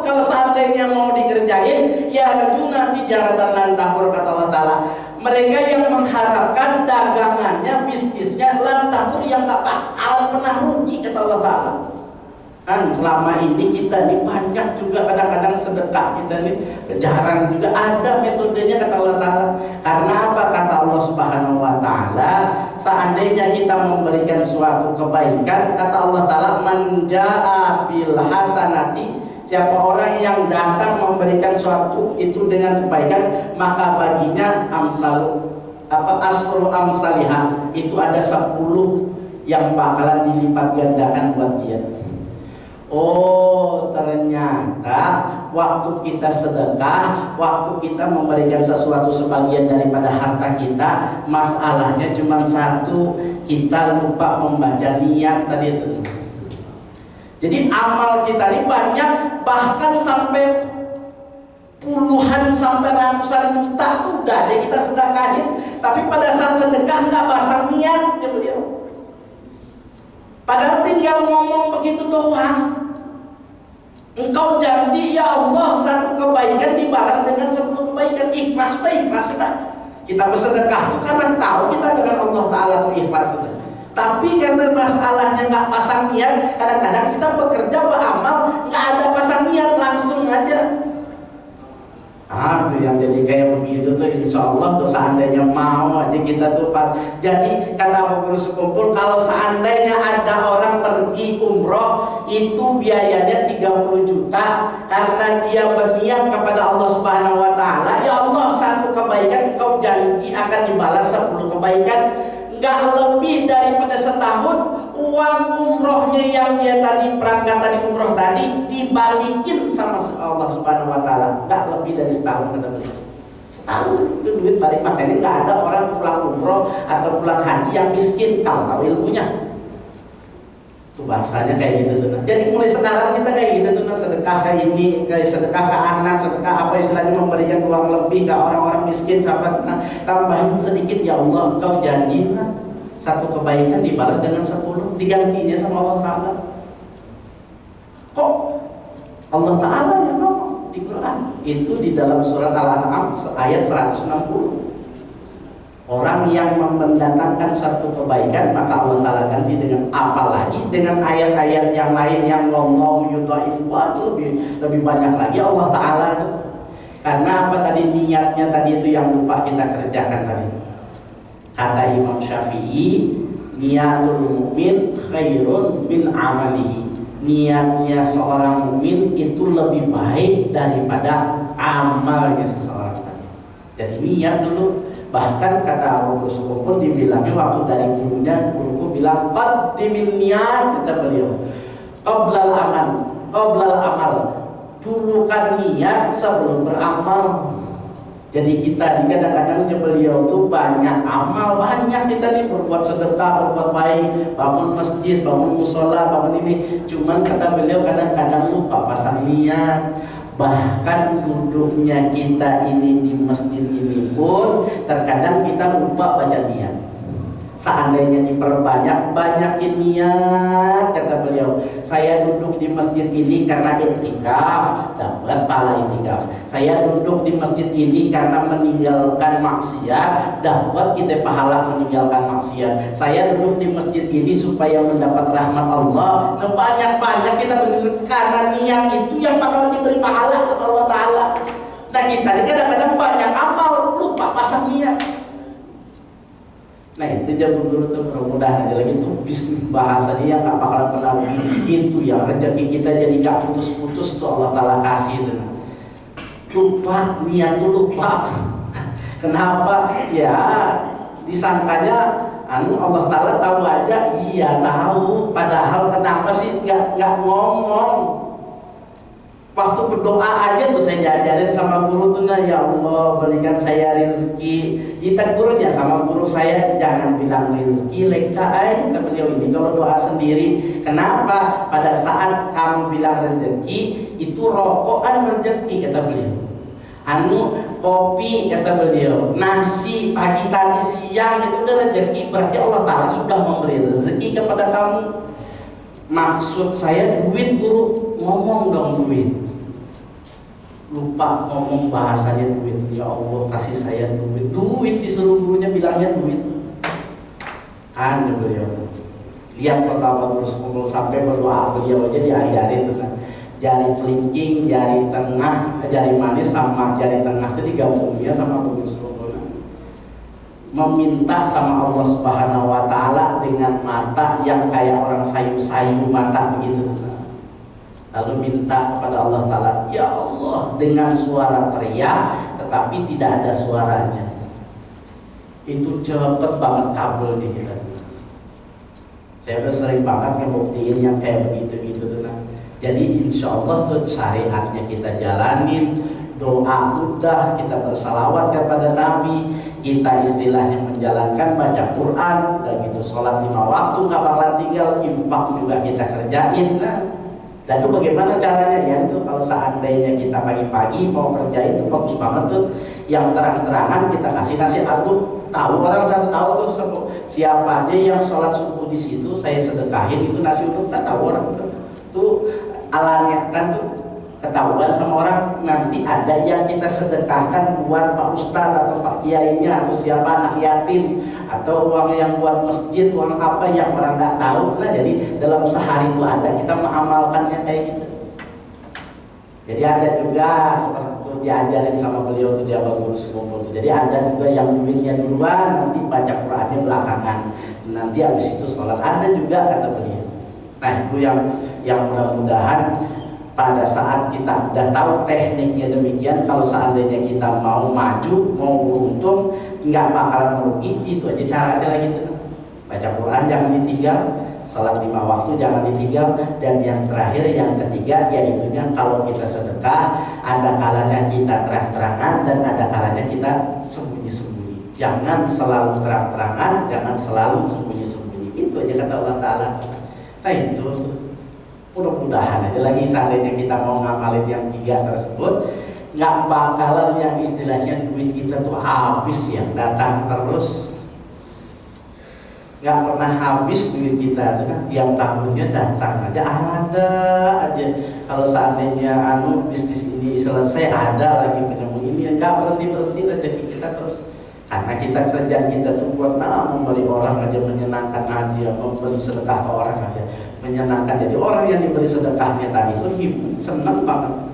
kalau seandainya mau dikerjain, ya rajuna tijaratan lan tabur, kata Allah Ta'ala. Mereka yang mengharapkan dagangannya, bisnisnya lan tabur, yang gak bakalan pernah rugi, kata Allah Ta'ala. Kan selama ini kita nih banyak juga kadang-kadang sedekah kita nih jarang juga ada metodenya, kata Allah Ta'ala. Karena apa? Kata Allah Subhanahu wa Ta'ala, seandainya kita memberikan suatu kebaikan, kata Allah Ta'ala, man jaa bil hasanati, siapa orang yang datang memberikan suatu itu dengan kebaikan, maka baginya asru amsalihah, itu ada 10 yang bakalan dilipat gandakan buat dia. Oh, ternyata waktu kita sedekah, waktu kita memberikan sesuatu sebagian daripada harta kita, masalahnya cuma satu, kita lupa membaca niat tadi itu. Jadi amal kita ini banyak, bahkan sampai puluhan sampai ratusan juta tuh udah deh kita sedekahin, tapi pada saat sedekah nggak pasang niat ya beliau. Padahal tinggal ngomong begitu doang. Engkau janji ya Allah satu kebaikan dibalas dengan 10 kebaikan. Ikhlas sudah. Kita bersedekah itu karena tahu kita dengan Allah Ta'ala itu ikhlas sudah. Tapi karena masalahnya nggak pasang niat, kadang-kadang kita bekerja beramal nggak ada pasang niat, langsung aja. Itu yang jadi kayak begitu tuh, insya Allah tuh seandainya mau aja kita tuh pas. Jadi kata Abu Guru Sekumpul, kalau seandainya ada orang pergi umroh itu biayanya 30 juta karena dia berniat kepada Allah Subhanahu wa Ta'ala, ya Allah satu kebaikan engkau janji akan dibalas 10 kebaikan, nggak lebih daripada setahun uang umrohnya yang dia tadi berangkat tadi umroh tadi dibalikin sama Allah Subhanahu wa Ta'ala, nggak lebih dari setahun, kata beliau. Setahun itu duit balik. Makanya nggak ada orang pulang umroh atau pulang haji yang miskin kalau tahu ilmunya. Itu bahasanya kayak gitu tuh. Jadi mulai sekarang kita kayak gitu tuh, sedekah kayak ini, kayak sedekah ke anak, sedekah apa istilahnya, memberikan uang lebih ke orang-orang miskin, sahabat, tambahin sedikit, ya Allah engkau janji satu kebaikan dibalas dengan 10, digantinya sama Allah Ta'ala. Kok Allah Ta'ala yang ngomong di Quran? Itu di dalam surat Al-An'am ayat 160. Orang yang mendatangkan satu kebaikan maka Allah Ta'ala ganti dengan apa lagi? Dengan ayat-ayat yang lain yang ngomong yudhaifu, itu lebih banyak lagi Allah Ta'ala itu. Karena apa tadi? Niatnya tadi itu yang lupa kita kerjakan tadi. Kata Imam Syafi'i, niatul mukmin khairun min amalihi. Niatnya seorang mukmin itu lebih baik daripada amalnya seseorang tadi. Jadi niat dulu. Bahkan kata Abu Guru pun dibilangnya waktu dari gurunya, guruku bilang qaddimin niat, kata beliau, qoblal amal, dulukan niat sebelum beramal. Jadi kita ini kadang-kadang beliau tuh banyak amal, banyak kita nih berbuat sedekah, berbuat baik, bangun masjid, bangun musola, bangun ini. Cuman kata beliau kadang-kadang lupa pasang niat. Bahkan duduknya kita ini di masjid ini pun terkadang kita lupa baca niat. Seandainya banyakin niat, kata beliau. Saya duduk di masjid ini karena iktikaf, dapat pahala iktikaf. Saya duduk di masjid ini karena meninggalkan maksiat, dapat kita pahala meninggalkan maksiat. Saya duduk di masjid ini supaya mendapat rahmat Allah. Nah, banyak-banyak kita mendengar karena niat itu yang bakal diberi pahala sama Allah Ta'ala. Nah kita ini kadang-kadang banyak amal, lupa pasang niat. Nah itu aja guru tuh, mudah-mudahan aja lagi tuh bisnis bahasanya yang gak bakalan pernah itu ya, rezeki kita jadi gak putus-putus tuh Allah Ta'ala kasih itu. Lupa, niat tuh lupa. Kenapa? Ya disangkanya Allah Ta'ala tahu aja, iya tahu. Padahal kenapa sih gak ngomong? Waktu berdoa aja tuh saya diajarin sama guru tuh, ya Allah berikan saya rezeki. Ditegurnya sama guru saya, jangan bilang rezeki leka aja, kata beliau ini kalau doa sendiri. Kenapa? Pada saat kamu bilang rezeki itu rokokan rezeki, kata beliau. Kopi, kata beliau, nasi pagi tadi siang itu udah rezeki, berarti Allah Ta'ala sudah memberi rezeki kepada kamu. Maksud saya duit, guru ngomong dong duit. lupa ngomong bahasanya duit. Ya Allah kasih saya duit, duit disuruh gurunya bilangnya duit. Kan beliau tuh. Lihat kota guru sekolah sampai berdoa beliau aja diajarin tuh kan. Jari kelingking, jari tengah, jari manis sama jari tengah itu digabungnya sama guru sekolah. Meminta sama Allah Subhanahu wa taala dengan mata yang kayak orang sayu-sayu mata begitu. Lalu minta kepada Allah Ta'ala, ya Allah, dengan suara teriak tetapi tidak ada suaranya. Itu cepet banget kabul di kita. Saya udah sering banget ngebuktiin yang kayak begitu-gitu tuh. Jadi insya Allah tuh syariatnya kita jalanin, doa udah, kita bersalawat kepada Nabi, kita istilahnya menjalankan baca Quran, dan gitu sholat 5 waktu gak bakalan tinggal, infak juga kita kerjain. Dan itu bagaimana caranya ya? Itu kalau seandainya kita pagi-pagi mau kerjain itu bagus banget tuh. Yang terang-terangan kita kasih aduk, tahu orang satu tahu tuh siapa aja yang sholat subuh di situ saya sedekahin itu nasi uduk, kan tahu orang tuh alamnya kan tuh ketahuan sama orang. Nanti ada yang kita sedekahkan buat Pak Ustadz atau Pak Kiainya atau siapa anak yatim, atau uang yang buat masjid, uang apa yang orang nggak tahu. Nah jadi dalam sehari itu ada kita mengamalkannya kayak gitu. Jadi ada juga seperti itu diajarin sama beliau tuh dia guru sekumpul tuh. Jadi ada juga yang duitnya duluan, nanti baca Qurannya belakangan, nanti habis itu sholat. Ada juga kata beliau. Nah itu yang mudah-mudahan pada saat kita udah tahu tekniknya demikian, kalau seandainya kita mau maju, mau beruntung, nggak bakalan merugi. Itu aja cara gitu. Baca Quran jangan ditinggal, salat 5 waktu jangan ditinggal, dan yang terakhir yang ketiga yaitunya kalau kita sedekah ada kalanya kita terang-terangan dan ada kalanya kita sembunyi-sembunyi. Jangan selalu terang-terangan, jangan selalu sembunyi-sembunyi. Itu aja kata Allah Ta'ala. Nah itu tuh. Mudah-mudahan aja lagi seandainya kita mau ngamalin yang 3 tersebut, nggak bakalan yang istilahnya duit kita tuh habis ya, datang terus, nggak pernah habis duit kita tuh kan, tiap tahunnya datang aja, ada aja. Kalau seandainya bisnis ini selesai, ada lagi penyambung ini, nggak berhenti rezeki kita terus. Karena kita kerjaan kita tuh buat memberi orang aja, menyenangkan aja, memberi sedekah ke orang aja, menyenangkan. Jadi orang yang diberi sedekahnya tadi itu senang banget.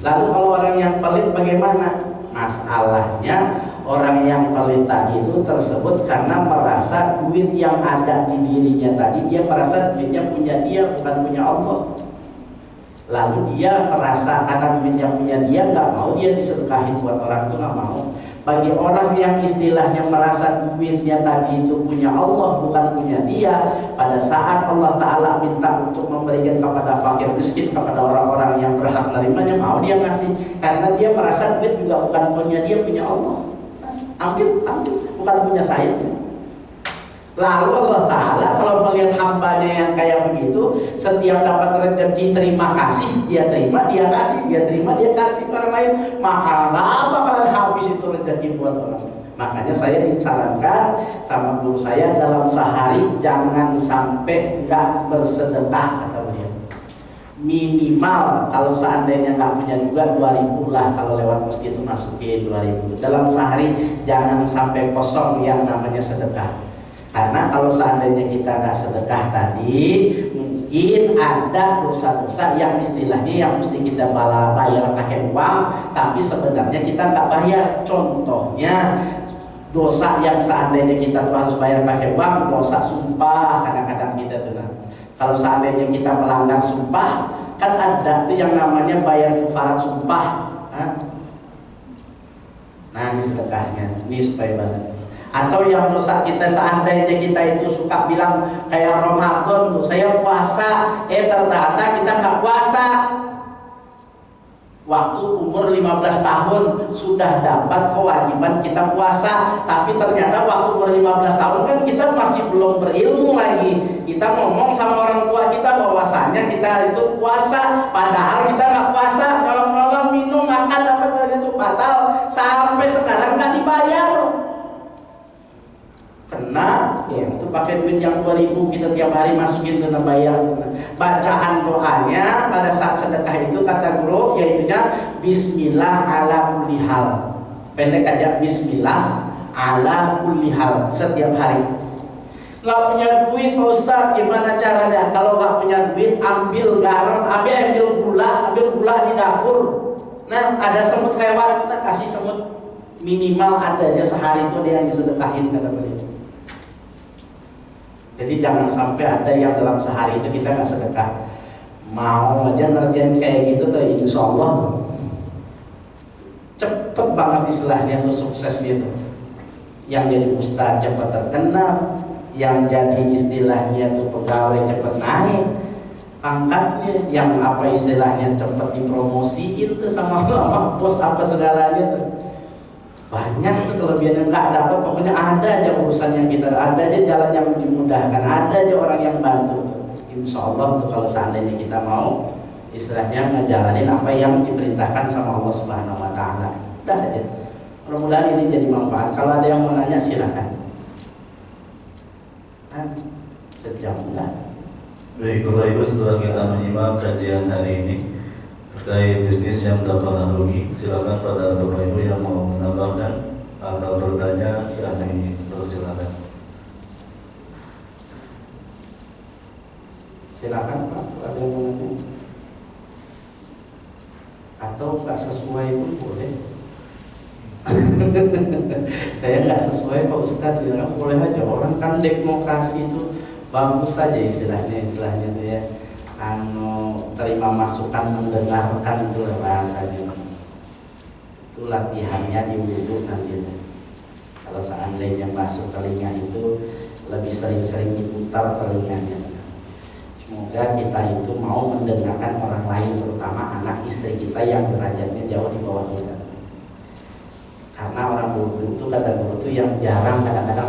Lalu kalau orang yang pelit bagaimana? Masalahnya orang yang pelit tadi itu tersebut karena merasa duit yang ada di dirinya tadi, dia merasa duitnya punya dia, bukan punya Allah. Lalu dia merasa karena duitnya punya dia, nggak mau dia disedekahin buat orang itu, nggak mau. Bagi orang yang istilahnya merasa duitnya tadi itu punya Allah, bukan punya dia, pada saat Allah Ta'ala minta untuk memberikan kepada fakir miskin, kepada orang-orang yang berhak menerimanya, mau dia ngasih. Karena dia merasa duit juga bukan punya dia, punya Allah. Ambil, bukan punya saya. Lalu Allah Ta'ala kalau melihat hambanya yang kayak begitu, setiap dapat rezeki terima kasih, dia terima, dia kasih, dia terima, dia kasih orang lain, maka nggak bakalan habis itu rezeki buat orang. Makanya saya disarankan sama guru saya dalam sehari jangan sampai nggak bersedekah, kata beliau. Minimal kalau seandainya nggak punya juga 2.000 lah, kalau lewat masjid itu masukin 2.000. Dalam sehari jangan sampai kosong yang namanya sedekah. Karena kalau seandainya kita nggak sedekah tadi, mungkin ada dosa-dosa yang istilahnya yang mesti kita bayar pakai uang, tapi sebenarnya kita nggak bayar. Contohnya dosa yang seandainya kita tuh harus bayar pakai uang, dosa sumpah. Kadang-kadang kita tuh kalau seandainya kita melanggar sumpah, kan ada tuh yang namanya bayar kafarat sumpah. Nah ini sedekahnya, ini supaya banget. Atau yang dosa kita seandainya kita itu suka bilang kayak Ramadan, saya puasa, ternyata kita nggak puasa. Waktu umur 15 tahun sudah dapat kewajiban kita puasa, tapi ternyata waktu umur 15 tahun kan kita masih belum berilmu lagi. Kita ngomong sama orang tua kita bahwasanya kita itu puasa, padahal kita nggak puasa, nolong-nolong minum makan apa saja itu batal, sampai sekarang nggak dibayar. Kena ya, itu pakai duit yang 2.000 kita tiap hari masukin kena bayar. bacaan doanya pada saat sedekah itu kata guru yaitunya bismillah ala kulli hal. Pendek aja, bismillah ala kulli hal, setiap hari. Nggak punya duit Pak Ustaz, gimana caranya? Kalau nggak punya duit, ambil garam, ambil gula di dapur. Nah, ada semut lewat, nah, kasih semut. Minimal ada aja sehari itu ada yang disedekahin kata beliau. Jadi jangan sampai ada yang dalam sehari itu kita nggak sedekah. Mau aja ngerjain kayak gitu tuh, insya Allah cepet banget istilahnya tuh suksesnya tuh. Yang jadi ustaz cepat terkenal, yang jadi istilahnya tuh pegawai cepat naik pangkatnya, yang apa istilahnya cepat dipromosiin tuh sama bos apa segalanya tuh. Banyak tuh kelebihan, nggak dapat pokoknya ada aja urusan yang kita, ada aja jalan yang dimudahkan, ada aja orang yang bantu tuh. Insya Allah tuh kalau seandainya kita mau istilahnya ngejalanin apa yang diperintahkan sama Allah Subhanahu Wa Taala, udah aja. Mudah-mudahan ini jadi manfaat. Kalau ada yang mau nanya silakan. Sejam udah. Baik Bapak Ibu, setelah kita menyimak kajian hari ini terkait bisnis yang tak pernah rugi, silakan pada Bapak Ibu yang mau menambahkan atau bertanya silakan silakan. Silakan Pak, ada yang mau nanya atau nggak sesuai pun boleh. Saya nggak sesuai Pak Ustadz bilang boleh aja, orang kan demokrasi itu bagus saja istilahnya tuh ya. Terima masukan, mendengarkan itu bahasanya. Itu latihannya di wudhu nanti. Kalau seandainya masuk telinga itu lebih sering-sering diputar telinganya. Semoga kita itu mau mendengarkan orang lain, terutama anak istri kita yang derajatnya jauh di bawah kita. Karena orang guru itu kata guru itu yang jarang kadang-kadang